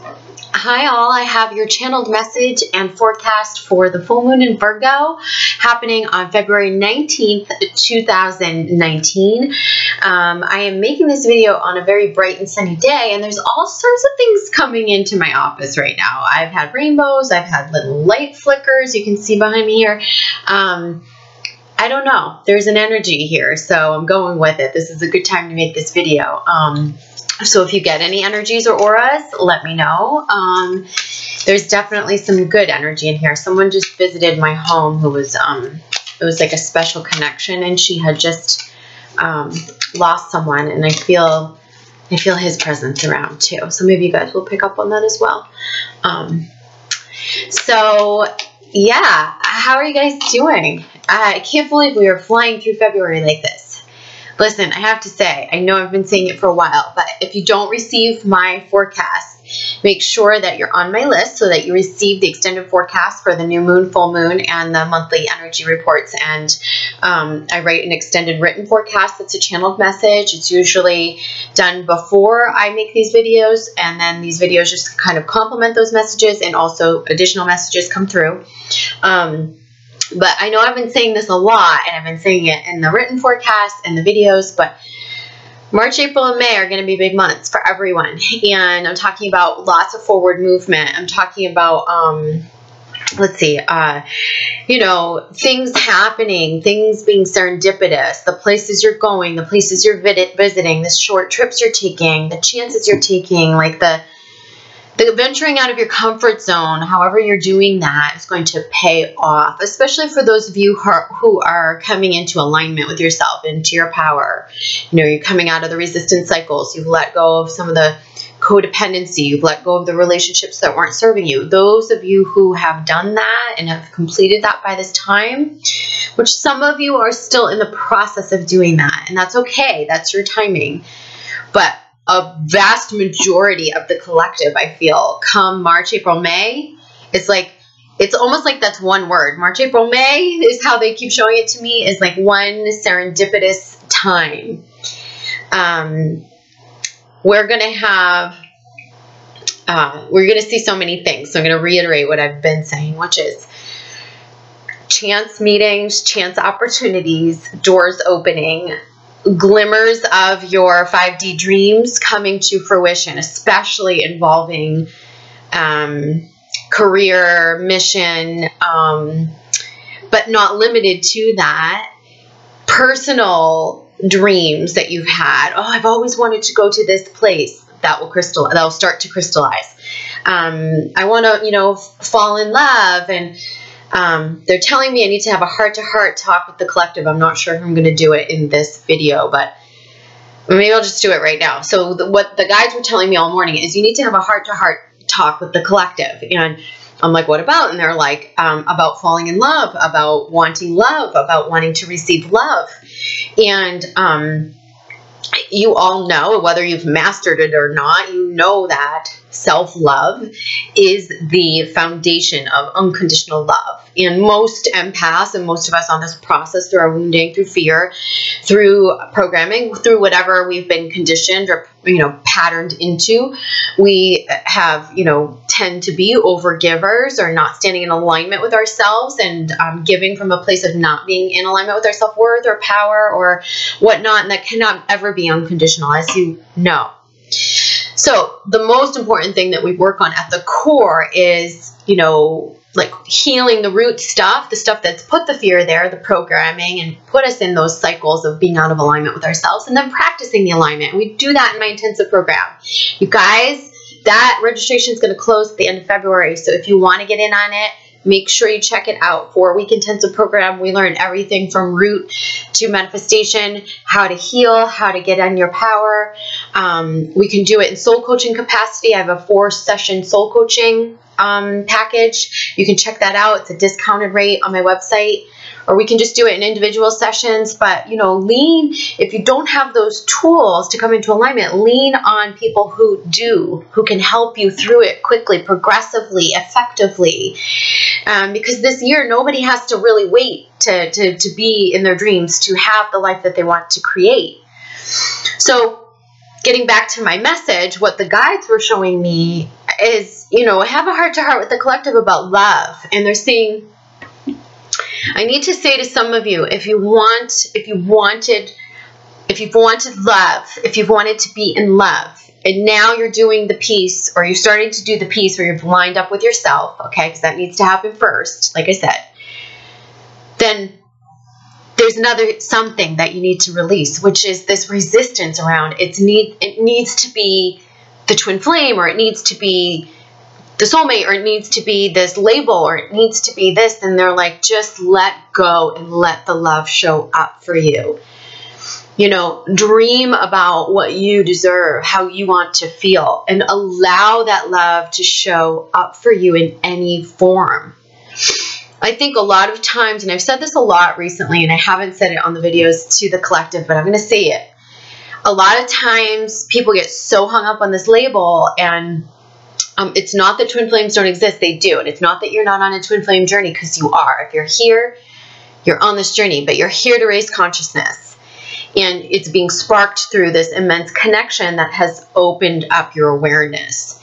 Hi all, I have your channeled message and forecast for the full moon in Virgo happening on February 19th, 2019. I am making this video on a very bright and sunny day, and there's all sorts of things coming into my office right now. I've had rainbows, I've had little light flickers, you can see behind me here. I don't know, there's an energy here, so I'm going with it. This is a good time to make this video. So if you get any energies or auras, let me know. There's definitely some good energy in here. Someone just visited my home who was, it was like a special connection, and she had just lost someone, and I feel his presence around too. So maybe you guys will pick up on that as well. So yeah, how are you guys doing? I can't believe we are flying through February like this. Listen, I have to say, I know I've been saying it for a while, but if you don't receive my forecast, make sure that you're on my list so that you receive the extended forecast for the new moon, full moon, and the monthly energy reports. And I write an extended written forecast that's a channeled message. It's usually done before I make these videos, and then these videos just kind of complement those messages, and also additional messages come through. But I know I've been saying this a lot, and I've been saying it in the written forecast and the videos, but March, April, and May are going to be big months for everyone. And I'm talking about lots of forward movement. I'm talking about, let's see, you know, things happening, things being serendipitous, the places you're going, the places you're visiting, the short trips you're taking, the chances you're taking, like the venturing out of your comfort zone, however you're doing that, is going to pay off, especially for those of you who are coming into alignment with yourself, into your power. You know, you're coming out of the resistance cycles. You've let go of some of the codependency. You've let go of the relationships that weren't serving you. Those of you who have done that and have completed that by this time, which some of you are still in the process of doing that, and that's okay. That's your timing. But a vast majority of the collective, I feel, come March, April, May, it's like, it's almost like that's one word. March, April, May is how they keep showing it to me, is like one serendipitous time. We're going to have, we're going to see so many things. So I'm going to reiterate what I've been saying, which is chance meetings, chance opportunities, doors opening, glimmers of your 5D dreams coming to fruition, especially involving career, mission, but not limited to that. Personal dreams that you've had. Oh, I've always wanted to go to this place. That will crystallize. That will start to crystallize. I want to, you know, fall in love, and they're telling me I need to have a heart-to-heart talk with the collective. I'm not sure if I'm going to do it in this video, but maybe I'll just do it right now. So what the guides were telling me all morning is you need to have a heart-to-heart talk with the collective. And I'm like, what about? And they're like, about falling in love, about wanting love, about wanting to receive love. And you all know, whether you've mastered it or not, you know that self-love is the foundation of unconditional love. And most empaths and most of us on this process, through our wounding, through fear, through programming, through whatever we've been conditioned or, you know, patterned into, we have, you know, tend to be overgivers or not standing in alignment with ourselves, and giving from a place of not being in alignment with our self-worth or power or whatnot. And that cannot ever be unconditional, as you know. So the most important thing that we work on at the core is, you know, like healing the root stuff, the stuff that's put the fear there, the programming, and put us in those cycles of being out of alignment with ourselves, and then practicing the alignment. We do that in my intensive program. You guys, that registration is going to close at the end of February. So if you want to get in on it, make sure you check it out. 4-week intensive program. We learn everything from root to manifestation, how to heal, how to get on your power. We can do it in soul coaching capacity. I have a 4-session soul coaching package. You can check that out. It's a discounted rate on my website. Or we can just do it in individual sessions. But, you know, lean, if you don't have those tools to come into alignment, lean on people who do, who can help you through it quickly, progressively, effectively. Because this year, nobody has to really wait to be in their dreams, to have the life that they want to create. So getting back to my message, what the guides were showing me is, you know, have a heart-to-heart with the collective about love. And they're saying, I need to say to some of you, if you've wanted love, if you've wanted to be in love, and now you're doing the piece, or you're starting to do the piece where you've lined up with yourself, okay, because that needs to happen first, like I said, then there's another something that you need to release, which is this resistance around it needs to be the twin flame, or it needs to be the soulmate, or it needs to be this label, or it needs to be this. And they're like, just let go and let the love show up for you. You know, dream about what you deserve, how you want to feel, and allow that love to show up for you in any form. I think a lot of times, and I've said this a lot recently, and I haven't said it on the videos to the collective, but I'm going to say it. A lot of times people get so hung up on this label, and it's not that twin flames don't exist. They do. And it's not that you're not on a twin flame journey, because you are. If you're here, you're on this journey, but you're here to raise consciousness. And it's being sparked through this immense connection that has opened up your awareness.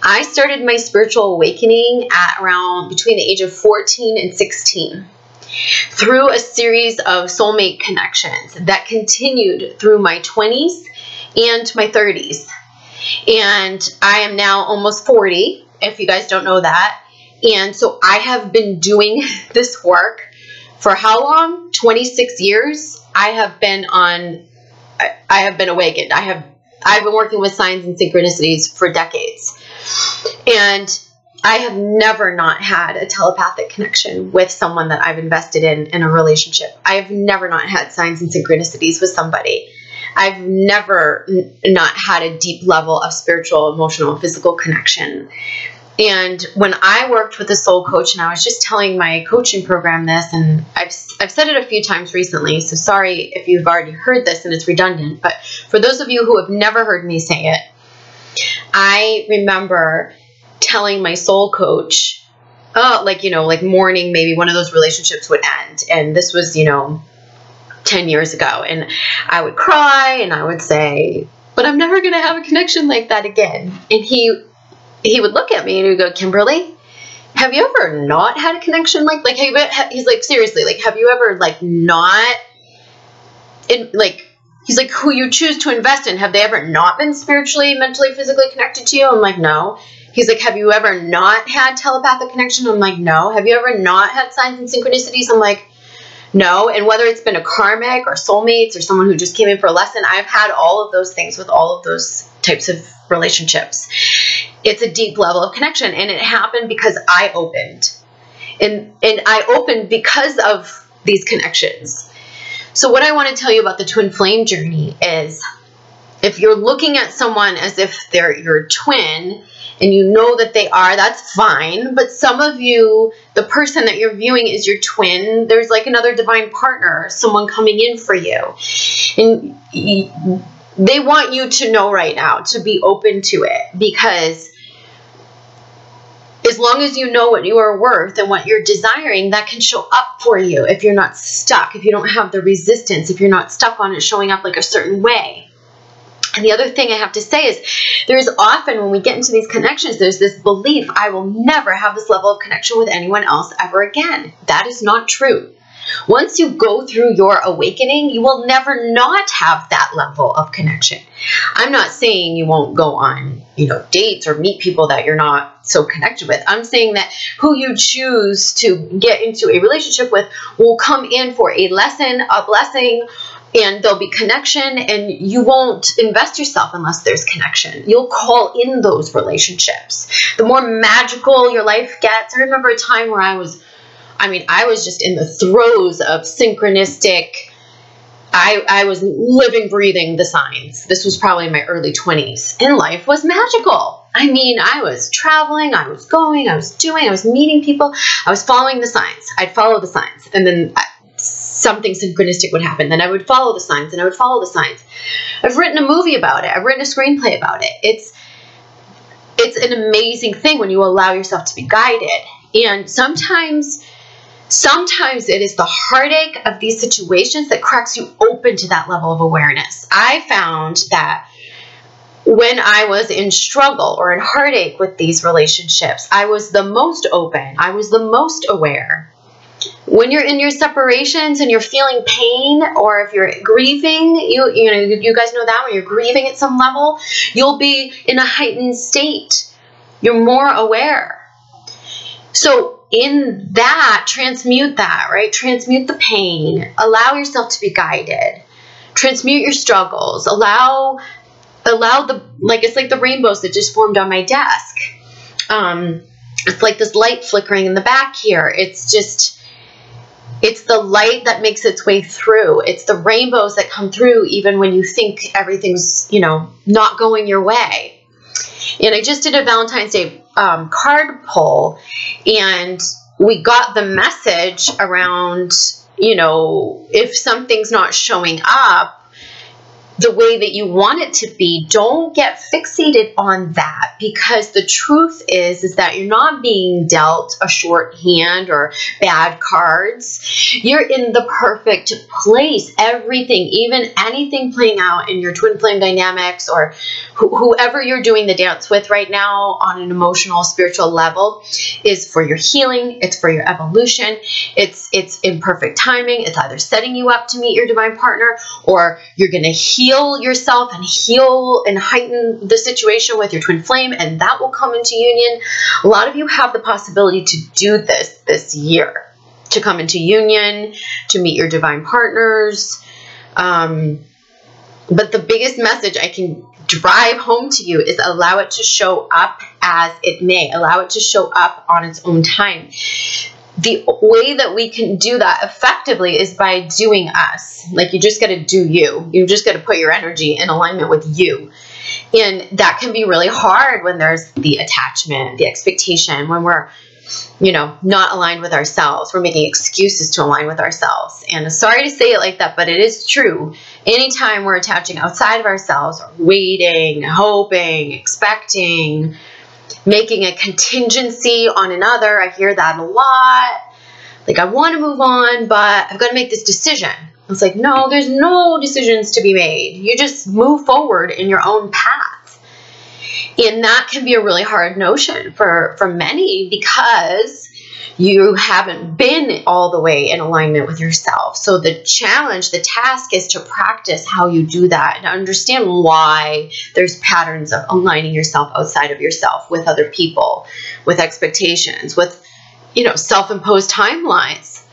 I started my spiritual awakening at around between the age of 14 and 16 through a series of soulmate connections that continued through my 20s and my 30s. And I am now almost 40, if you guys don't know that. And so I have been doing this work for how long? 26 years. I have been awakened. I've been working with signs and synchronicities for decades. And I have never not had a telepathic connection with someone that I've invested in a relationship. I have never not had signs and synchronicities with somebody. I've never not had a deep level of spiritual, emotional, and physical connection. And when I worked with a soul coach, and I was just telling my coaching program this, and I've said it a few times recently, so sorry if you've already heard this and it's redundant, but for those of you who have never heard me say it, I remember telling my soul coach, like morning, maybe one of those relationships would end. And this was, 10 years ago. And I would cry and I would say, but I'm never going to have a connection like that again. And he would look at me and he would go, Kimberly, have you ever not had a connection he's like, seriously, like, have you ever he's like, who you choose to invest in, have they ever not been spiritually, mentally, physically connected to you? I'm like, no. He's like, have you ever not had telepathic connection? I'm like, no. Have you ever not had signs and synchronicities? I'm like, no. And whether it's been a karmic or soulmates or someone who just came in for a lesson, I've had all of those things with all of those types of relationships. It's a deep level of connection, and it happened because I opened. And I opened because of these connections. So what I want to tell you about the twin flame journey is, if you're looking at someone as if they're your twin, and you know that they are, that's fine. But some of you, the person that you're viewing is your twin, there's like another divine partner, someone coming in for you. And they want you to know right now to be open to it, because as long as you know what you are worth and what you're desiring, that can show up for you if you're not stuck, if you don't have the resistance, if you're not stuck on it showing up like a certain way. And the other thing I have to say is, there's often when we get into these connections, there's this belief, I will never have this level of connection with anyone else ever again. That is not true. Once you go through your awakening, you will never not have that level of connection. I'm not saying you won't go on, dates or meet people that you're not so connected with. I'm saying that who you choose to get into a relationship with will come in for a lesson, a blessing, and there'll be connection, and you won't invest yourself unless there's connection. You'll call in those relationships. The more magical your life gets. I remember a time where I was just in the throes of synchronistic. I was living, breathing the signs. This was probably in my early 20s, and life was magical. I was traveling, I was going, I was doing, I was meeting people, I was following the signs. I'd follow the signs, and then something synchronistic would happen. Then I would follow the signs, and I would follow the signs. I've written a movie about it. I've written a screenplay about it. It's an amazing thing when you allow yourself to be guided. And sometimes it is the heartache of these situations that cracks you open to that level of awareness. I found that when I was in struggle or in heartache with these relationships, I was the most open. I was the most aware. When you're in your separations and you're feeling pain, or if you're grieving, you guys know that when you're grieving at some level, you'll be in a heightened state. You're more aware. So in that, transmute that, right? Transmute the pain. Allow yourself to be guided. Transmute your struggles. Allow it's like the rainbows that just formed on my desk. It's like this light flickering in the back here. It's the light that makes its way through. It's the rainbows that come through even when you think everything's, not going your way. And I just did a Valentine's Day card pull, and we got the message around, if something's not showing up the way that you want it to be, don't get fixated on that, because the truth is that you're not being dealt a short hand or bad cards. You're in the perfect place. Everything, even anything playing out in your twin flame dynamics, or whoever you're doing the dance with right now on an emotional, spiritual level, is for your healing. It's for your evolution. It's in perfect timing. It's either setting you up to meet your divine partner, or you're going to heal yourself and heal and heighten the situation with your twin flame, and that will come into union. A lot of you have the possibility to do this year, to come into union, to meet your divine partners. But the biggest message I can drive home to you is allow it to show up as it may. Allow it to show up on its own time. The way that we can do that effectively is by doing us. Like, you just got to do you. You just got to put your energy in alignment with you. And that can be really hard when there's the attachment, the expectation, when we're, not aligned with ourselves. We're making excuses to align with ourselves. And I'm sorry to say it like that, but it is true. Anytime we're attaching outside of ourselves, or waiting, hoping, expecting, making a contingency on another. I hear that a lot. Like, I want to move on, but I've got to make this decision. It's like, no, there's no decisions to be made. You just move forward in your own path. And that can be a really hard notion for many, because you haven't been all the way in alignment with yourself. So the challenge, the task, is to practice how you do that and understand why there's patterns of aligning yourself outside of yourself with other people, with expectations, with, self-imposed timelines.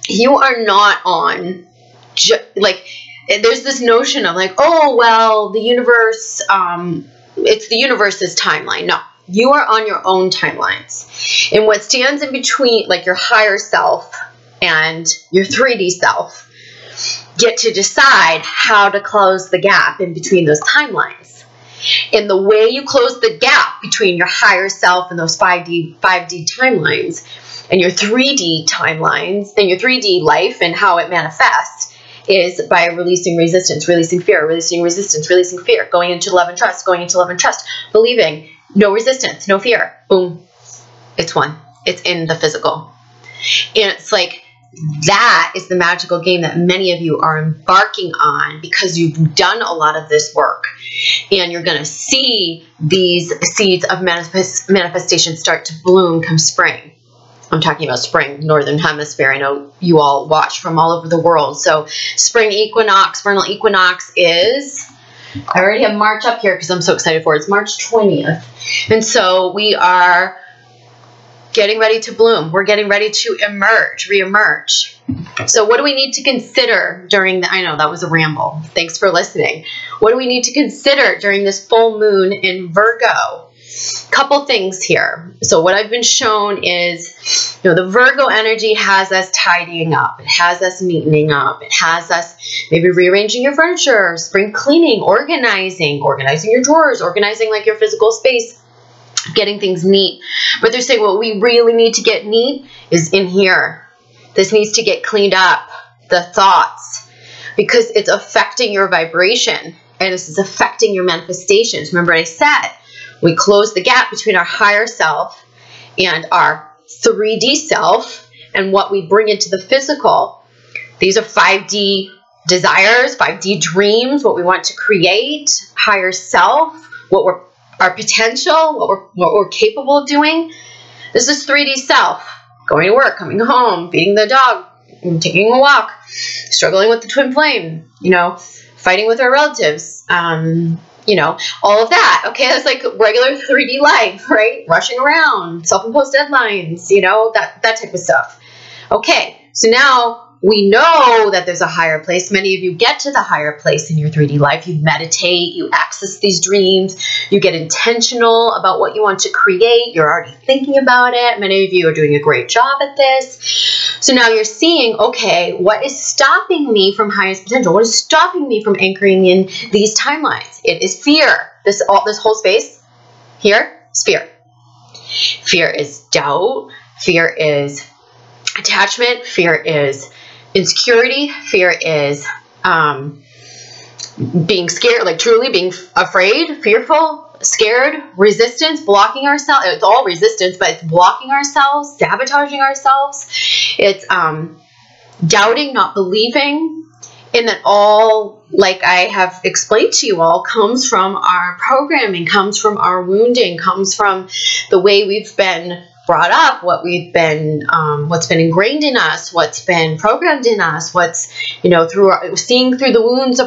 You are not on, there's this notion of like, oh, well, the universe, it's the universe's timeline. No. You are on your own timelines. And what stands in between, like your higher self and your 3D self, get to decide how to close the gap in between those timelines. And the way you close the gap between your higher self and those 5D timelines and your 3D timelines and your 3D life and how it manifests is by releasing resistance, releasing fear, releasing resistance, releasing fear, going into love and trust, believing, no resistance, no fear. Boom. It's one. It's in the physical. And it's like, that is the magical game that many of you are embarking on, because you've done a lot of this work. And you're going to see these seeds of manifestation start to bloom come spring. I'm talking about spring, Northern Hemisphere. I know you all watch from all over the world. So spring equinox, vernal equinox is... I already have March up here because I'm so excited for it. It's March 20th. And so we are getting ready to bloom. We're getting ready to emerge, reemerge. So what do we need to consider during I know that was a ramble. Thanks for listening. What do we need to consider during this full moon in Virgo? Couple things here. So what I've been shown is, the Virgo energy has us tidying up. It has us neatening up. It has us maybe rearranging your furniture, spring cleaning, organizing your drawers, organizing like your physical space, getting things neat. But they're saying what we really need to get neat is in here. This needs to get cleaned up, the thoughts, because it's affecting your vibration and this is affecting your manifestations. Remember I said, we close the gap between our higher self and our 3D self and what we bring into the physical. These are 5D desires, 5D dreams, what we want to create, higher self, our potential, what we're capable of doing. This is 3D self, going to work, coming home, feeding the dog, taking a walk, struggling with the twin flame, fighting with our relatives, all of that. Okay, that's like regular 3D life, right? Rushing around, self-imposed deadlines, that type of stuff. Okay, so now we know that there's a higher place. Many of you get to the higher place in your 3D life. You meditate, you access these dreams, you get intentional about what you want to create. You're already thinking about it. Many of you are doing a great job at this. So now you're seeing, okay, what is stopping me from highest potential? What is stopping me from anchoring in these timelines? It is fear. This whole space here is fear. Fear is doubt. Fear is attachment. Fear is insecurity. Fear is being scared, like truly being afraid, fearful, scared, resistance, blocking ourselves. It's all resistance, but it's blocking ourselves, sabotaging ourselves. It's doubting, not believing. And that all, like I have explained to you all, comes from our programming, comes from our wounding, comes from the way we've been brought up, what we've been, what's been ingrained in us, what's been programmed in us, what's, seeing through the lens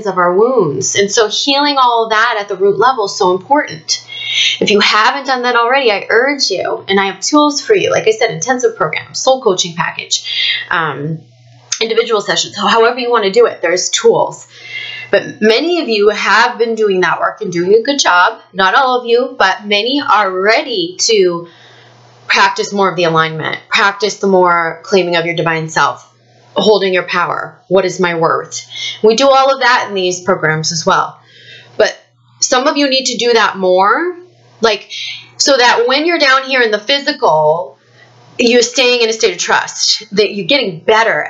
of our wounds. And so healing all of that at the root level is so important. If you haven't done that already, I urge you, and I have tools for you. Like I said, intensive program, soul coaching package, individual sessions, however you want to do it, there's tools. But many of you have been doing that work and doing a good job. Not all of you, but many are ready to practice more of the alignment, practice the more claiming of your divine self, holding your power. What is my worth? We do all of that in these programs as well. But some of you need to do that more, so that when you're down here in the physical, you're staying in a state of trust, that you're getting better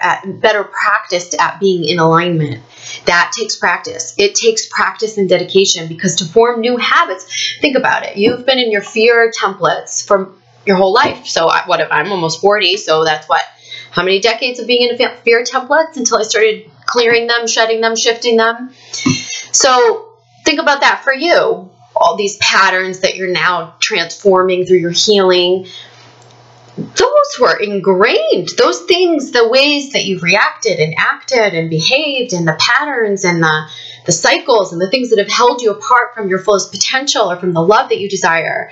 practiced at being in alignment. That takes practice. It takes practice and dedication, because to form new habits, think about it. You've been in your fear templates for your whole life. So I'm almost 40. So that's how many decades of being in fear templates until I started clearing them, shedding them, shifting them. So think about that for you. All these patterns that you're now transforming through your healing, those were ingrained. Those things, the ways that you've reacted and acted and behaved, and the patterns and the cycles and the things that have held you apart from your fullest potential or from the love that you desire,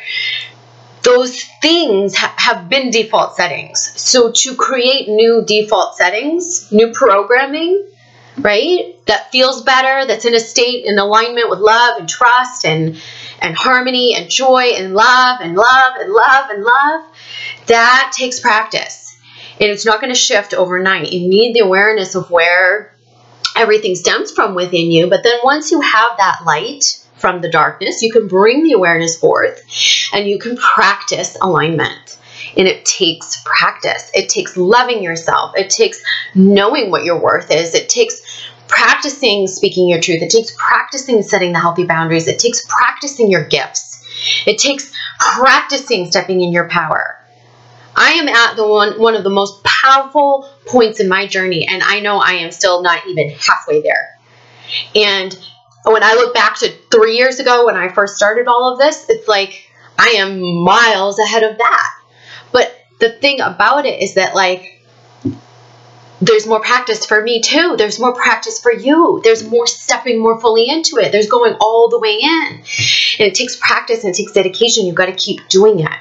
those things have been default settings. So to create new default settings, new programming, right, that feels better, that's in a state in alignment with love and trust and harmony and joy and love and love and love and love, that takes practice. And it's not going to shift overnight. You need the awareness of where everything stems from within you. But then once you have that light from the darkness, you can bring the awareness forth and you can practice alignment. And it takes practice. It takes loving yourself. It takes knowing what your worth is. It takes practicing speaking your truth. It takes practicing setting the healthy boundaries. It takes practicing your gifts. It takes practicing stepping in your power. I am at one of the most powerful points in my journey, and I know I am still not even halfway there. And when I look back to 3 years ago when I first started all of this, it's like I am miles ahead of that. But the thing about it is that, there's more practice for me too. There's more practice for you. There's more stepping more fully into it. There's going all the way in. And it takes practice and it takes dedication. You've got to keep doing it.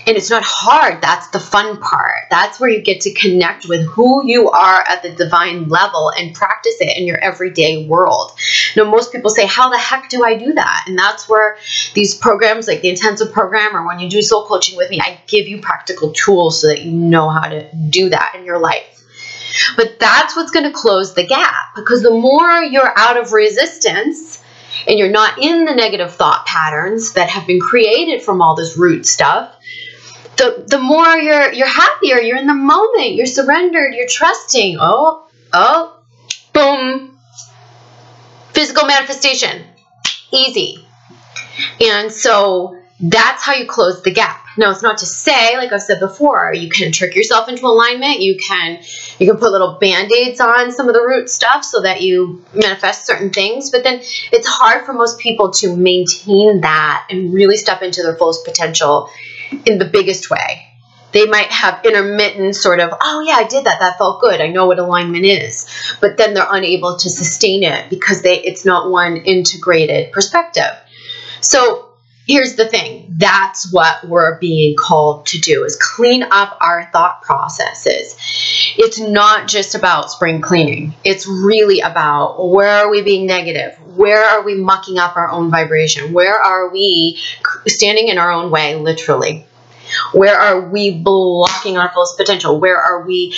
And it's not hard. That's the fun part. That's where you get to connect with who you are at the divine level and practice it in your everyday world. Now, most people say, how the heck do I do that? And that's where these programs, like the intensive program, or when you do soul coaching with me, I give you practical tools so that you know how to do that in your life. But that's what's going to close the gap, because the more you're out of resistance and you're not in the negative thought patterns that have been created from all this root stuff, the more you're happier, you're in the moment, you're surrendered, you're trusting. Oh, boom. Physical manifestation. Easy. And so that's how you close the gap. Now, it's not to say, like I've said before, you can trick yourself into alignment. You can put little band-aids on some of the root stuff so that you manifest certain things. But then it's hard for most people to maintain that and really step into their fullest potential in the biggest way. They might have intermittent sort of, oh yeah, I did that. That felt good. I know what alignment is. But then they're unable to sustain it because it's not one integrated perspective. So here's the thing. That's what we're being called to do, is clean up our thought processes. It's not just about spring cleaning. It's really about, where are we being negative? Where are we mucking up our own vibration? Where are we standing in our own way, literally? Where are we blocking our fullest potential? Where are we,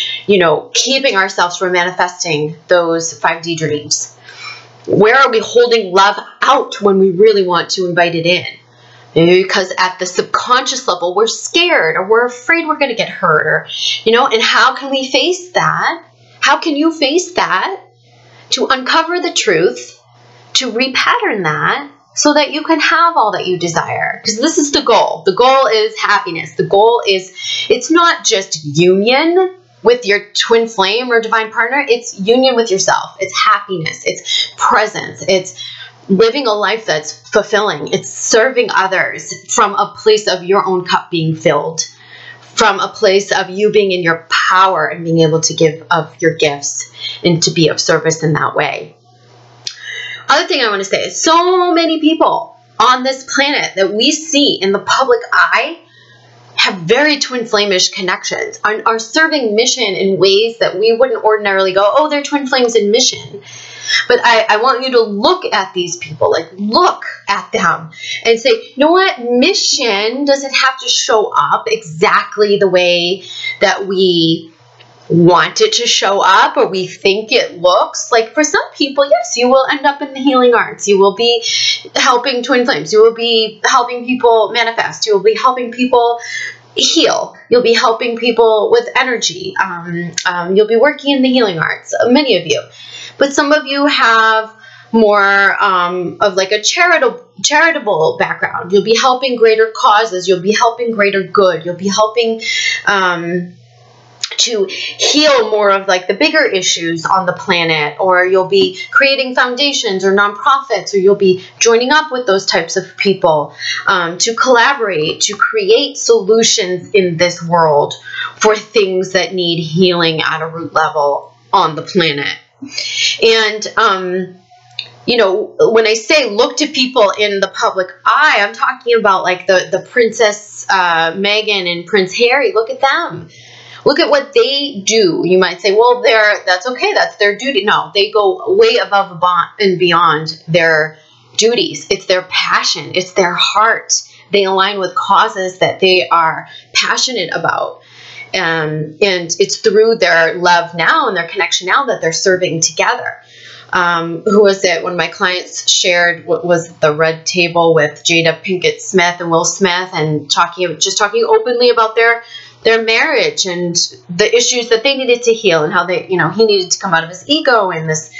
keeping ourselves from manifesting those 5D dreams? Where are we holding love out when we really want to invite it in? Maybe because at the subconscious level, we're scared or we're afraid we're going to get hurt, or, and how can we face that? How can you face that to uncover the truth, to repattern that so that you can have all that you desire? Because this is the goal. The goal is happiness. The goal is, it's not just union with your twin flame or divine partner. It's union with yourself. It's happiness. It's presence. It's living a life that's fulfilling. It's serving others from a place of your own cup being filled, from a place of you being in your power and being able to give of your gifts and to be of service in that way. Other thing I want to say is, so many people on this planet that we see in the public eye have very twin flame-ish connections, are serving mission in ways that we wouldn't ordinarily go, oh, they're twin flames in mission. But I want you to look at these people, like look at them and say, you know what, mission doesn't have to show up exactly the way that we want it to show up or we think it looks. Like for some people, yes, you will end up in the healing arts. You will be helping twin flames. You will be helping people manifest. You will be helping people heal. You'll be helping people with energy. You'll be working in the healing arts, many of you. But some of you have more of like a charitable background. You'll be helping greater causes. You'll be helping greater good. You'll be helping to heal more of like the bigger issues on the planet, or you'll be creating foundations or nonprofits, or you'll be joining up with those types of people to collaborate, to create solutions in this world for things that need healing at a root level on the planet. And, when I say look to people in the public eye, I'm talking about like the Princess Meghan and Prince Harry. Look at them. Look at what they do. You might say, well, that's okay. That's their duty. No, they go way above and beyond their duties. It's their passion. It's their heart. They align with causes that they are passionate about. And it's through their love now and their connection now that they're serving together. Who was it? One of my clients shared what was the red table with Jada Pinkett Smith and Will Smith, and talking openly about their marriage and the issues that they needed to heal, and how he needed to come out of his ego and this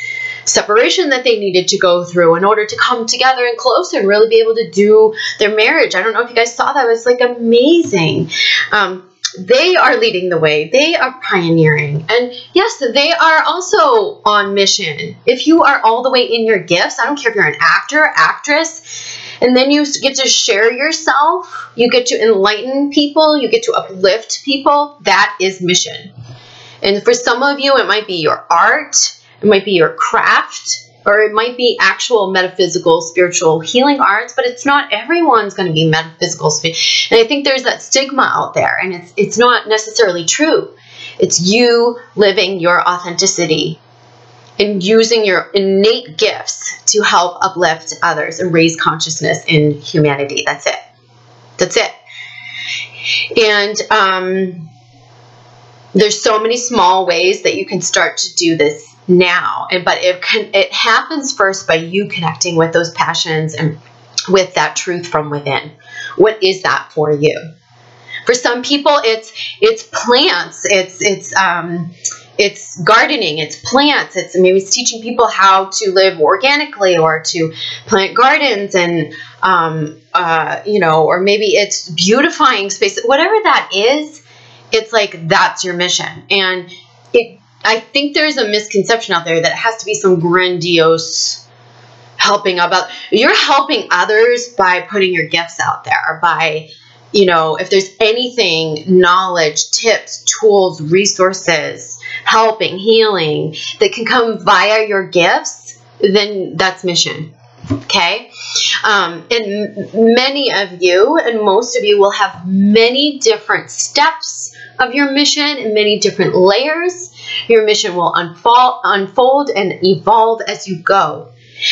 separation that they needed to go through in order to come together and closer and really be able to do their marriage. I don't know if you guys saw that. It was like amazing. They are leading the way. They are pioneering. And yes, they are also on mission. If you are all the way in your gifts, I don't care if you're an actor, actress, and then you get to share yourself, you get to enlighten people, you get to uplift people, that is mission. And for some of you, it might be your art, it might be your craft, or it might be actual metaphysical, spiritual healing arts, but it's not everyone's going to be metaphysical. And I think there's that stigma out there, and it's not necessarily true. It's you living your authenticity and using your innate gifts to help uplift others and raise consciousness in humanity. That's it. That's it. And there's so many small ways that you can start to do this now, but it happens first by you connecting with those passions and with that truth from within. What is that for you? For some people, it's plants, it's gardening, it's plants, it's maybe it's teaching people how to live organically or to plant gardens, and you know, or maybe it's beautifying space, whatever that is. It's like, that's your mission. And I think there's a misconception out there that it has to be some grandiose helping about. You're helping others by putting your gifts out there, by, you know, if there's anything, knowledge, tips, tools, resources, helping, healing that can come via your gifts, then that's mission. Okay. And many of you, and most of you, will have many different steps of your mission and many different layers. Your mission will unfold and evolve as you go.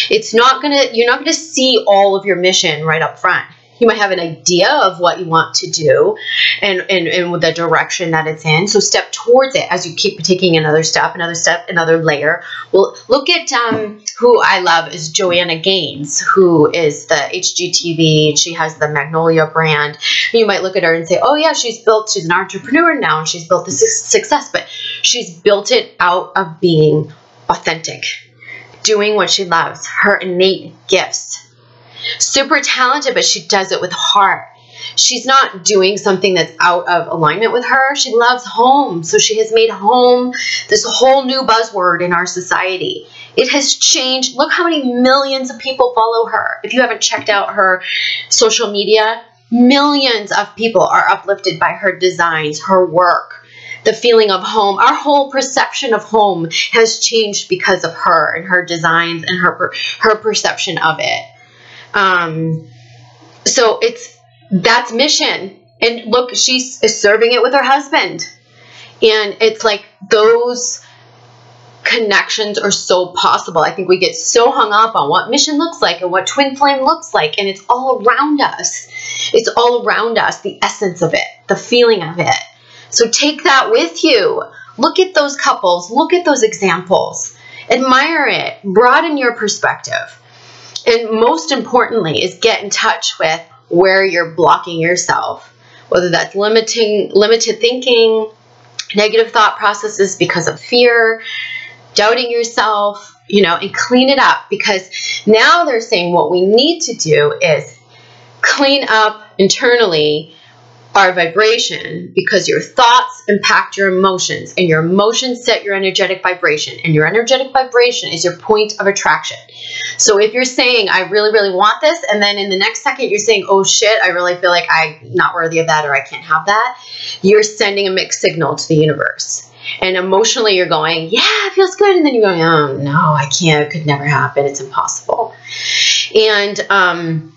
It's not gonna, you're not gonna see all of your mission right up front. You might have an idea of what you want to do and with the direction that it's in. So step towards it as you keep taking another step, another layer. Well, look at who I love is Joanna Gaines, who is the HGTV. She has the Magnolia brand. You might look at her and say, oh yeah, she's an entrepreneur now and she's built this success, but she's built it out of being authentic, doing what she loves, her innate gifts. Super talented, but she does it with heart. She's not doing something that's out of alignment with her. She loves home. So she has made home this whole new buzzword in our society. It has changed. Look how many millions of people follow her. If you haven't checked out her social media, millions of people are uplifted by her designs, her work, the feeling of home. Our whole perception of home has changed because of her and her designs and her perception of it. So that's mission. And look, she's serving it with her husband. And it's like those connections are so possible. I think we get so hung up on what mission looks like and what twin flame looks like. And it's all around us. It's all around us, the essence of it, the feeling of it. So take that with you. Look at those couples. Look at those examples. Admire it. Broaden your perspective. And most importantly is get in touch with where you're blocking yourself, whether that's limited thinking, negative thought processes because of fear, doubting yourself, you know, and clean it up, because now they're saying what we need to do is clean up internally our vibration, because your thoughts impact your emotions and your emotions set your energetic vibration, and your energetic vibration is your point of attraction. So if you're saying, I really, really want this, and then in the next second you're saying, oh shit, I really feel like I'm not worthy of that, or I can't have that, you're sending a mixed signal to the universe. And emotionally you're going, yeah, it feels good. And then you're going, oh no, I can't, it could never happen. It's impossible. And,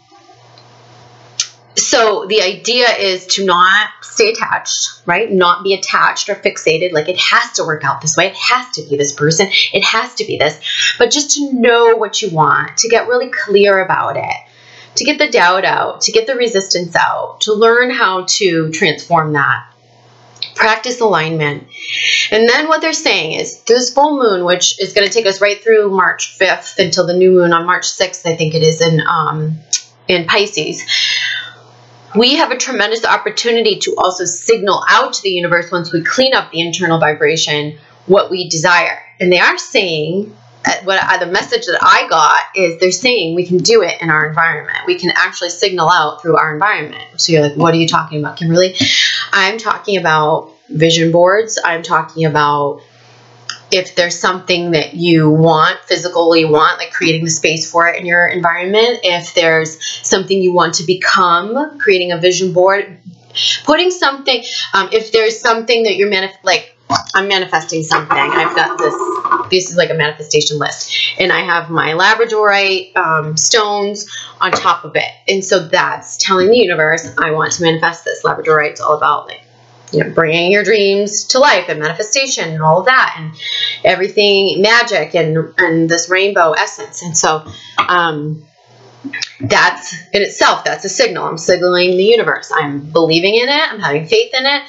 so the idea is to not stay attached, right? Not be attached or fixated. Like it has to work out this way. It has to be this person. It has to be this. But just to know what you want, to get really clear about it, to get the doubt out, to get the resistance out, to learn how to transform that. Practice alignment. And then what they're saying is this full moon, which is going to take us right through March 5th until the new moon on March 6th, I think it is in Pisces. We have a tremendous opportunity to also signal out to the universe, once we clean up the internal vibration, what we desire. And they are saying, the message that I got is they're saying we can do it in our environment. We can actually signal out through our environment. So you're like, what are you talking about, Kimberly? I'm talking about vision boards. I'm talking about if there's something that you want, physically want, like creating the space for it in your environment. If there's something you want to become, creating a vision board, putting something, if there's something that you're I'm manifesting something. I've got this is like a manifestation list, and I have my labradorite stones on top of it. And so that's telling the universe, I want to manifest this. Labradorite's all about like, you know, bringing your dreams to life and manifestation and all of that and everything, magic and this rainbow essence. And so that's in itself, that's a signal. I'm signaling the universe. I'm believing in it. I'm having faith in it.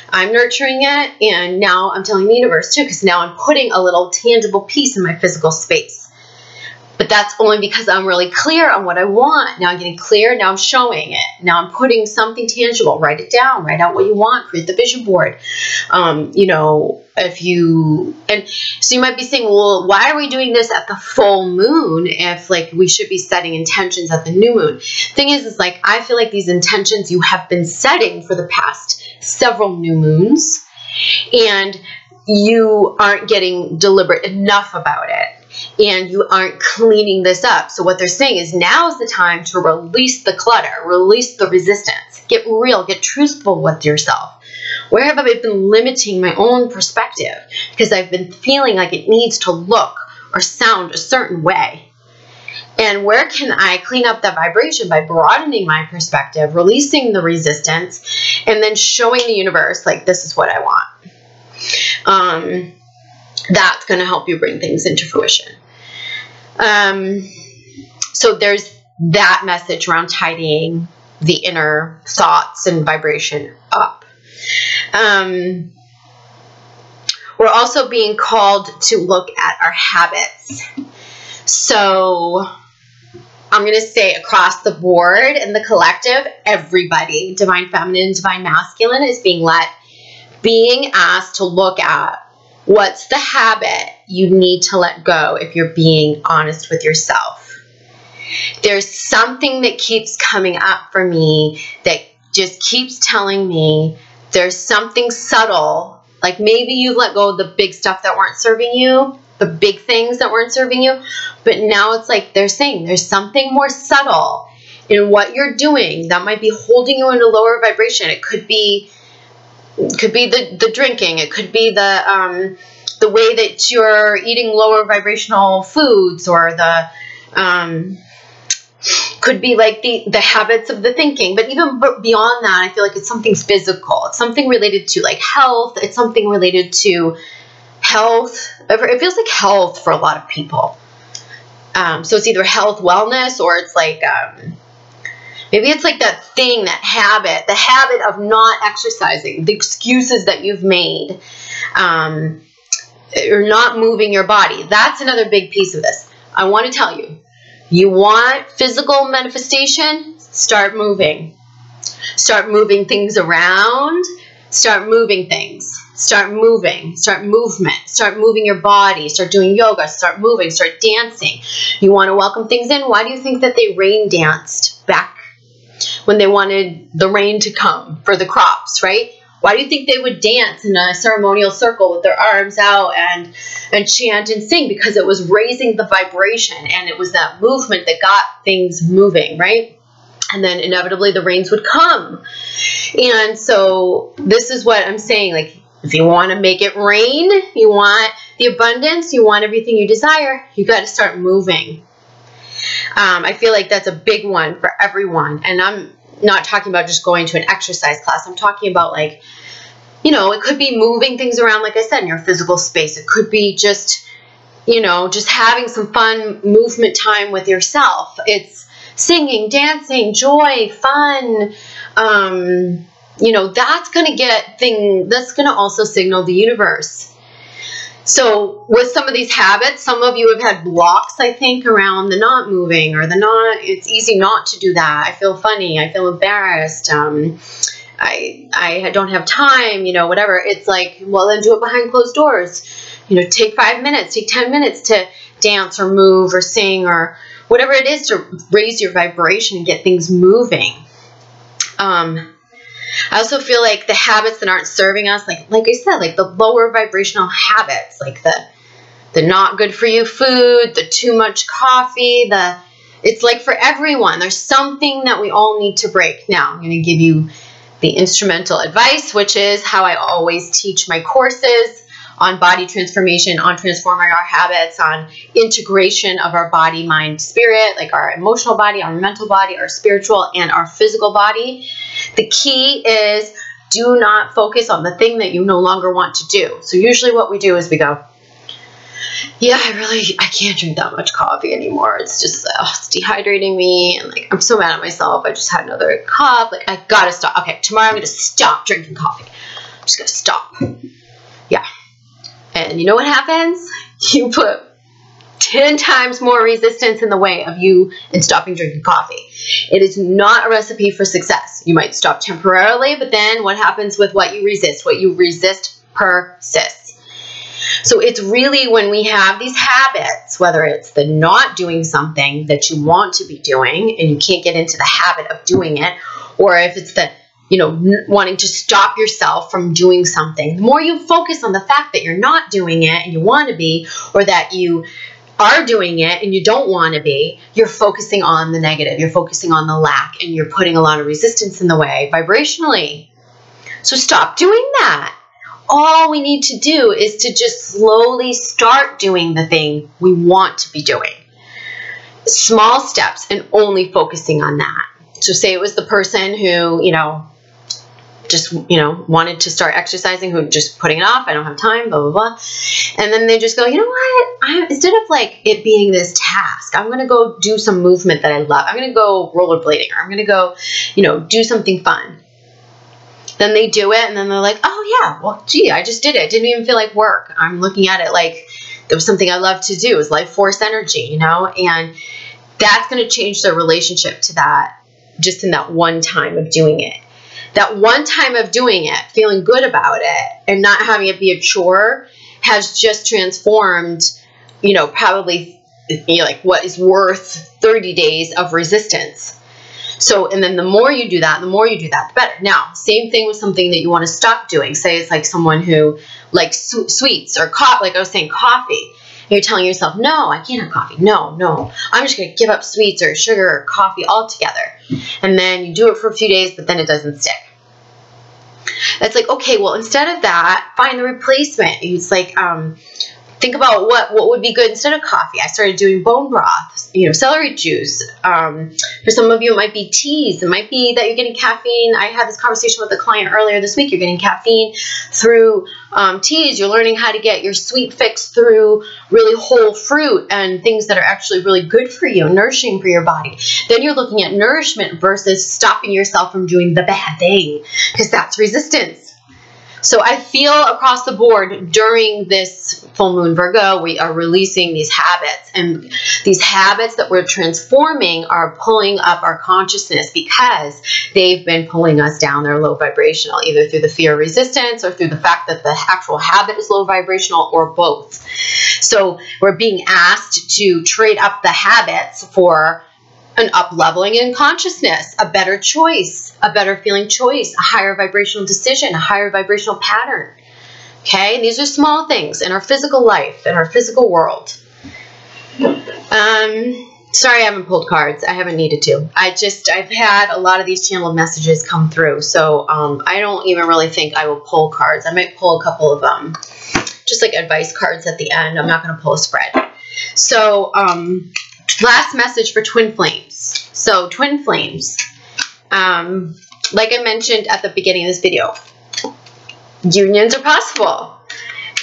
I'm nurturing it. And now I'm telling the universe too, because now I'm putting a little tangible piece in my physical space. But that's only because I'm really clear on what I want. Now I'm getting clear. Now I'm showing it. Now I'm putting something tangible. Write it down. Write out what you want. Create the vision board. You know, and so you might be saying, well, why are we doing this at the full moon if like we should be setting intentions at the new moon? Thing is like, I feel like these intentions you have been setting for the past several new moons, and you aren't getting deliberate enough about it, and you aren't cleaning this up. So what they're saying is now's the time to release the clutter, release the resistance, get real, get truthful with yourself. Where have I been limiting my own perspective because I've been feeling like it needs to look or sound a certain way? And where can I clean up that vibration by broadening my perspective, releasing the resistance, and then showing the universe, like, this is what I want. That's going to help you bring things into fruition. So there's that message around tidying the inner thoughts and vibration up. We're also being called to look at our habits. So I'm going to say across the board in the collective, everybody, divine feminine, divine masculine, is being asked to look at what's the habit you need to let go if you're being honest with yourself. There's something that keeps coming up for me that just keeps telling me there's something subtle, like maybe you've let go of the big stuff that weren't serving you, the big things that weren't serving you, but now it's like they're saying there's something more subtle in what you're doing that might be holding you in a lower vibration. It could be the drinking. It could be the way that you're eating lower vibrational foods, or could be like the habits of the thinking. But even beyond that, I feel like it's something physical. It's something related to like health. It's something related to health. It feels like health for a lot of people. So it's either health, wellness, or it's like maybe it's like that thing, that habit, the habit of not exercising, the excuses that you've made, or not moving your body. That's another big piece of this. I want to tell you, you want physical manifestation? Start moving. Start moving things around. Start moving things. Start moving. Start movement. Start moving your body. Start doing yoga. Start moving. Start dancing. You want to welcome things in? Why do you think that they rain danced back when they wanted the rain to come for the crops, right? Why do you think they would dance in a ceremonial circle with their arms out and chant and sing? Because it was raising the vibration, and it was that movement that got things moving, right? And then inevitably the rains would come. And so this is what I'm saying. Like, if you want to make it rain, you want the abundance, you want everything you desire, you got to start moving. I feel like that's a big one for everyone. And I'm not talking about just going to an exercise class. I'm talking about, like, you know, it could be moving things around, like I said, in your physical space. It could be just, you know, just having some fun movement time with yourself. It's singing, dancing, joy, fun. You know, that's going to also signal the universe. So with some of these habits, some of you have had blocks, I think, around the not moving, or it's easy not to do that. I feel funny. I feel embarrassed. I don't have time, you know, whatever. It's like, well, then do it behind closed doors. You know, take 5 minutes, take 10 minutes to dance or move or sing or whatever it is to raise your vibration and get things moving. I also feel like the habits that aren't serving us, like I said, like the lower vibrational habits, like the not good for you food, the too much coffee, it's like for everyone, there's something that we all need to break. Now, I'm going to give you the instrumental advice, which is how I always teach my courses on body transformation, on transforming our habits, on integration of our body, mind, spirit, like our emotional body, our mental body, our spiritual, and our physical body. The key is do not focus on the thing that you no longer want to do. So usually what we do is we go, yeah, I can't drink that much coffee anymore. It's just, it's dehydrating me. And like, I'm so mad at myself. I just had another cup. Like, I gotta stop. Okay, tomorrow I'm going to stop drinking coffee. I'm just going to stop. Yeah. And you know what happens? You put 10 times more resistance in the way of you and stopping drinking coffee. It is not a recipe for success. You might stop temporarily, but then what happens with what you resist? What you resist persists. So it's really when we have these habits, whether it's the not doing something that you want to be doing and you can't get into the habit of doing it, or if it's the, wanting to stop yourself from doing something, the more you focus on the fact that you're not doing it and you want to be, or that you are doing it and you don't want to be, you're focusing on the negative, you're focusing on the lack, and you're putting a lot of resistance in the way vibrationally. So stop doing that. All we need to do is to just slowly start doing the thing we want to be doing. Small steps and only focusing on that. So say it was the person who, just, wanted to start exercising, who just putting it off. I don't have time, blah, blah, blah. And then they just go, you know what? Instead of like it being this task, I'm going to go do some movement that I love. I'm going to go rollerblading, or I'm going to go, do something fun. Then they do it, and then they're like, oh yeah, well, gee, I just did it. It didn't even feel like work. I'm looking at it like it was something I love to do. It was life force energy, and that's going to change their relationship to that just in that one time of doing it. That one time of doing it, feeling good about it, and not having it be a chore has just transformed, probably, like what is worth 30 days of resistance. So, and then the more you do that, the better. Now, same thing with something that you want to stop doing. Say it's like someone who likes sweets or coffee, like I was saying, coffee. And you're telling yourself, no, I can't have coffee. No, I'm just going to give up sweets or sugar or coffee altogether. And then you do it for a few days, but then it doesn't stick. That's like, okay, well, instead of that, find the replacement. It's like, think about what would be good instead of coffee. I started doing bone broth, celery juice. For some of you, it might be teas. It might be that you're getting caffeine. I had this conversation with a client earlier this week. You're getting caffeine through teas. You're learning how to get your sweet fix through really whole fruit and things that are actually really good for you, nourishing for your body. Then you're looking at nourishment versus stopping yourself from doing the bad thing, because that's resistance. So I feel across the board during this full moon Virgo, we are releasing these habits, and these habits that we're transforming are pulling up our consciousness because they've been pulling us down. They're low vibrational, either through the fear of resistance or through the fact that the actual habit is low vibrational, or both. So we're being asked to trade up the habits for an up-leveling in consciousness, a better choice, a better feeling choice, a higher vibrational decision, a higher vibrational pattern. Okay? And these are small things in our physical life, in our physical world. Sorry I haven't pulled cards. I haven't needed to. I've had a lot of these channeled messages come through, so I don't even really think I will pull cards. I might pull a couple of just like advice cards at the end. I'm not going to pull a spread. So, last message for twin flames. So twin flames, like I mentioned at the beginning of this video, unions are possible.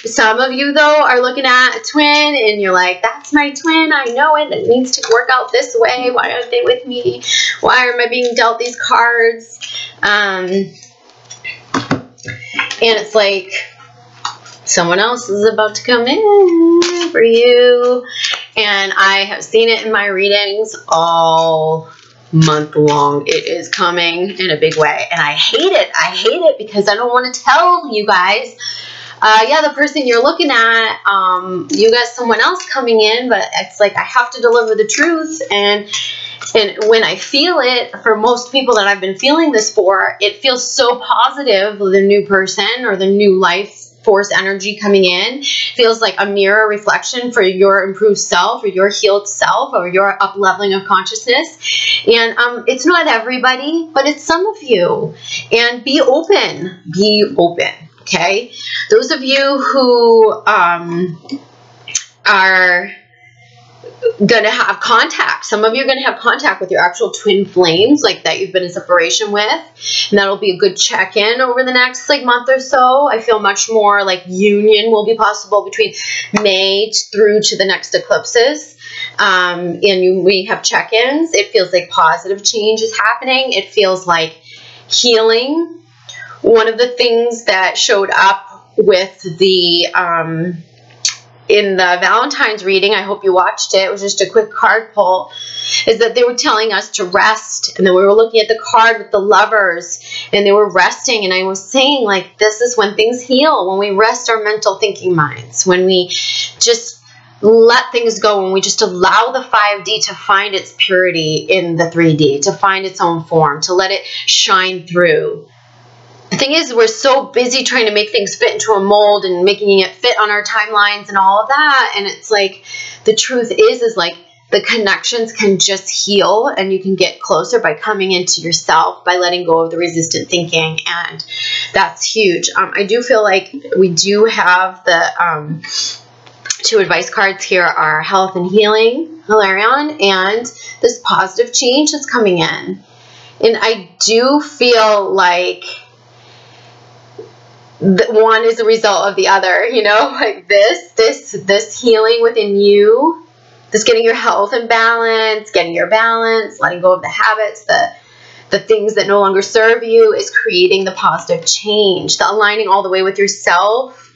Some of you, though, are looking at a twin and you're like, that's my twin. I know it. It needs to work out this way. Why aren't they with me? Why am I being dealt these cards? And it's like someone else is about to come in for you. And I have seen it in my readings all month long. It is coming in a big way. And I hate it. I hate it because I don't want to tell you guys, yeah, the person you're looking at, you got someone else coming in, but it's like I have to deliver the truth. And when I feel it, for most people that I've been feeling this for, it feels so positive, the new person or the new life force energy coming in feels like a mirror reflection for your improved self, or your healed self, or your up leveling of consciousness. And it's not everybody, but it's some of you. And be open. Be open. Okay? Those of you who are going to have contact. Some of you are going to have contact with your actual twin flames, like that you've been in separation with. And that'll be a good check-in over the next month or so. I feel much more like union will be possible between May through to the next eclipses. And we have check-ins. It feels like positive change is happening. It feels like healing. One of the things that showed up with the in the Valentine's reading, I hope you watched it. It was just a quick card pull. Is that they were telling us to rest, and then we were looking at the card with the lovers, and they were resting, and I was saying, like, this is when things heal, when we rest our mental thinking minds, when we just let things go, when we just allow the 5D to find its purity in the 3D, to find its own form, to let it shine through. The thing is, we're so busy trying to make things fit into a mold and making it fit on our timelines and all of that, and it's like, the truth is like, the connections can just heal, and you can get closer by coming into yourself, by letting go of the resistant thinking, and that's huge. I do feel like we do have the 2 advice cards here are health and healing, Hilarion, and this positive change that's coming in. And I do feel like one is a result of the other, you know, like this healing within you, this getting your health in balance, getting your balance, letting go of the habits, the things that no longer serve you, is creating the positive change, the aligning all the way with yourself,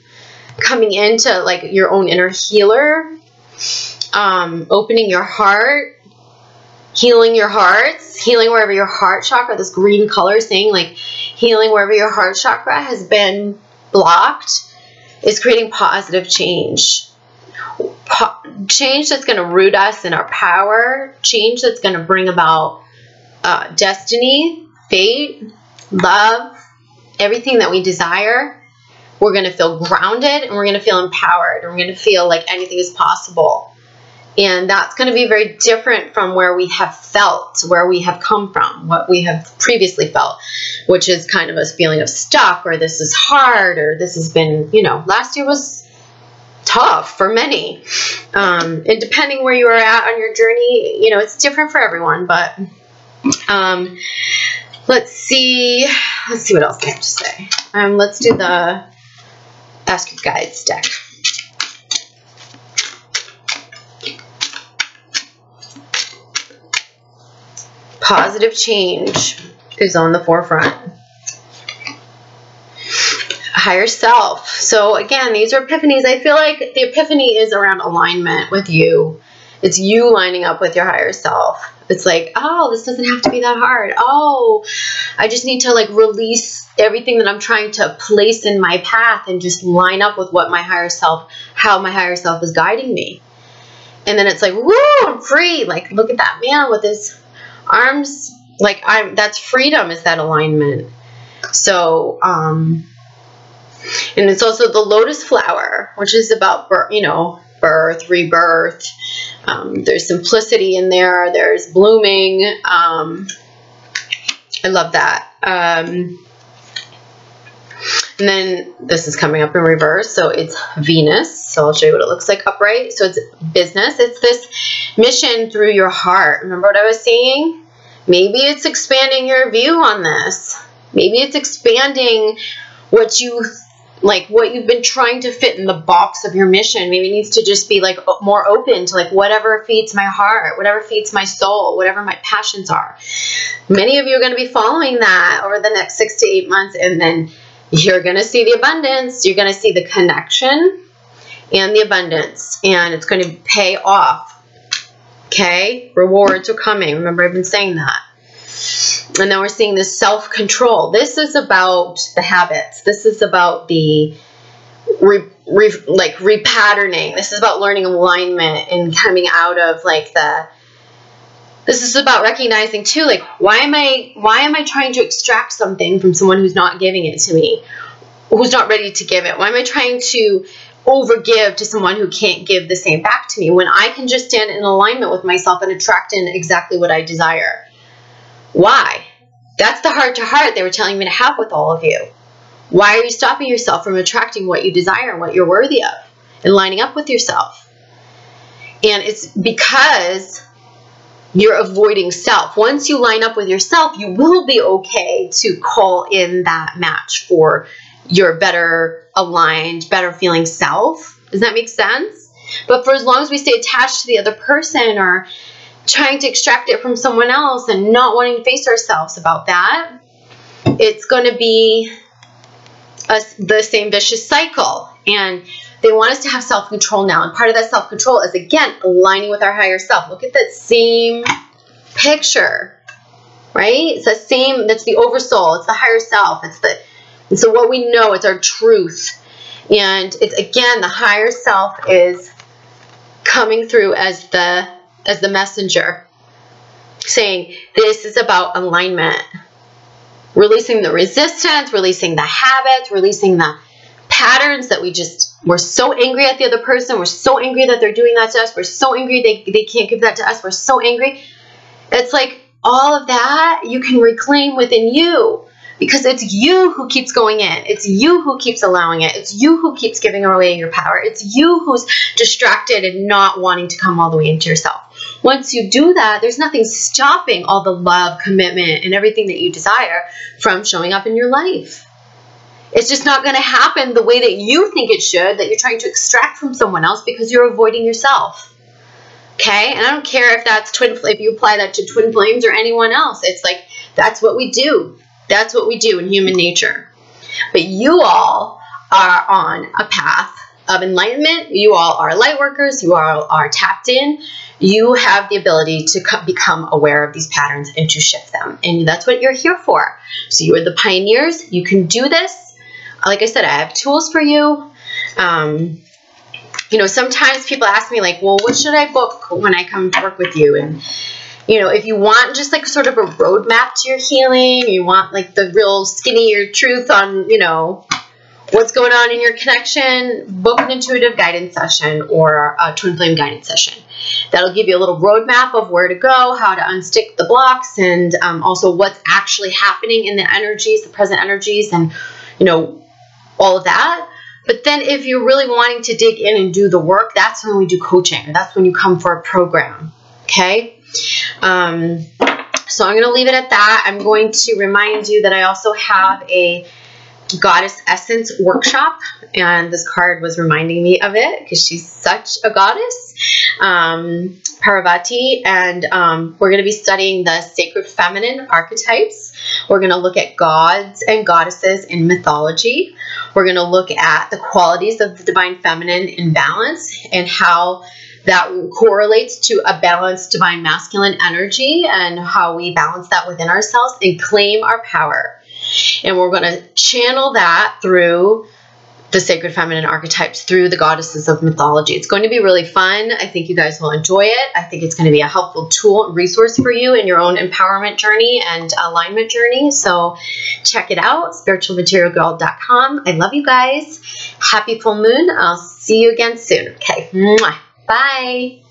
coming into like your own inner healer, opening your heart, healing your hearts, healing wherever your heart chakra, this green color saying like healing wherever your heart chakra has been blocked, is creating positive change. Change that's going to root us in our power, change that's going to bring about destiny, fate, love, everything that we desire. We're going to feel grounded, and we're going to feel empowered, and we're going to feel like anything is possible. And that's going to be very different from where we have felt, where we have come from, what we have previously felt, which is kind of a feeling of stuck, or this is hard, or this has been, you know, last year was tough for many. And depending where you are at on your journey, you know, it's different for everyone, but let's see what else I have to say. Let's do the Ask Your Guides deck. Positive change is on the forefront. Higher self. So again, these are epiphanies. I feel like the epiphany is around alignment with you. It's you lining up with your higher self. It's like, oh, this doesn't have to be that hard. Oh, I just need to like release everything that I'm trying to place in my path and just line up with what my higher self, how my higher self is guiding me. And then it's like, woo, I'm free. Like, look at that man with his arms. Like, that's freedom, is that alignment. So, and it's also the lotus flower, which is about, you know, birth, rebirth. There's simplicity in there. There's blooming. I love that. And then this is coming up in reverse. So it's Venus. So I'll show you what it looks like upright. So it's business. It's this mission through your heart. Remember what I was saying? Maybe it's expanding your view on this. Maybe it's expanding what you've been trying to fit in the box of your mission. Maybe it needs to just be like more open to like whatever feeds my heart, whatever feeds my soul, whatever my passions are. Many of you are going to be following that over the next 6 to 8 months, and then you're going to see the abundance. You're going to see the connection and the abundance, and it's going to pay off. Okay? Rewards are coming. Remember, I've been saying that. And then we're seeing this self-control. This is about the habits. This is about the repatterning. This is about learning alignment and coming out of like this is about recognizing too, like, why am I trying to extract something from someone who's not giving it to me, who's not ready to give it? Why am I trying to overgive to someone who can't give the same back to me, when I can just stand in alignment with myself and attract in exactly what I desire? Why? That's the heart-to-heart they were telling me to have with all of you. Why are you stopping yourself from attracting what you desire and what you're worthy of and lining up with yourself? And it's because you're avoiding self. Once you line up with yourself, you will be okay to call in that match for your better aligned, better feeling self. Does that make sense? But for as long as we stay attached to the other person or trying to extract it from someone else and not wanting to face ourselves about that, it's going to be the same vicious cycle. And They want us to have self-control now. And part of that self-control is, again, aligning with our higher self. Look at that same picture, right? It's the same, that's the oversoul. It's the higher self. And so what we know, it's our truth. And it's, again, the higher self is coming through as the messenger, saying this is about alignment, releasing the resistance, releasing the habits, releasing the patterns that we're so angry at the other person. We're so angry that they're doing that to us. We're so angry they can't give that to us. We're so angry. It's like all of that you can reclaim within you, because it's you who keeps going in. It's you who keeps allowing it. It's you who keeps giving away your power. It's you who's distracted and not wanting to come all the way into yourself. Once you do that, there's nothing stopping all the love, commitment, and everything that you desire from showing up in your life. It's just not going to happen the way that you think it should, that you're trying to extract from someone else because you're avoiding yourself. Okay? And I don't care if that's if you apply that to twin flames or anyone else. It's like, that's what we do. That's what we do in human nature. But you all are on a path of enlightenment. You all are light workers. You all are tapped in. You have the ability to become aware of these patterns and to shift them. And that's what you're here for. So you are the pioneers. You can do this. Like I said, I have tools for you. You know, sometimes people ask me, like, well, what should I book when I come to work with you? And, you know, if you want just like sort of a roadmap to your healing, you want like the real skinnier truth on, you know, what's going on in your connection, book an intuitive guidance session or a twin flame guidance session. That'll give you a little roadmap of where to go, how to unstick the blocks, and also what's actually happening in the energies, the present energies, and, you know, all of that. But then if you're really wanting to dig in and do the work, that's when we do coaching. That's when you come for a program. Okay? So I'm going to leave it at that. I'm going to remind you that I also have a Goddess Essence workshop, and this card was reminding me of it because she's such a goddess, Parvati, and we're going to be studying the sacred feminine archetypes. We're going to look at gods and goddesses in mythology. We're going to look at the qualities of the divine feminine in balance and how that correlates to a balanced divine masculine energy, and how we balance that within ourselves and claim our power. And we're going to channel that through the sacred feminine archetypes, through the goddesses of mythology. It's going to be really fun. I think you guys will enjoy it. I think it's going to be a helpful tool and resource for you in your own empowerment journey and alignment journey. So check it out, spiritualmaterialgirl.com. I love you guys. Happy full moon. I'll see you again soon. Okay. Mwah. Bye.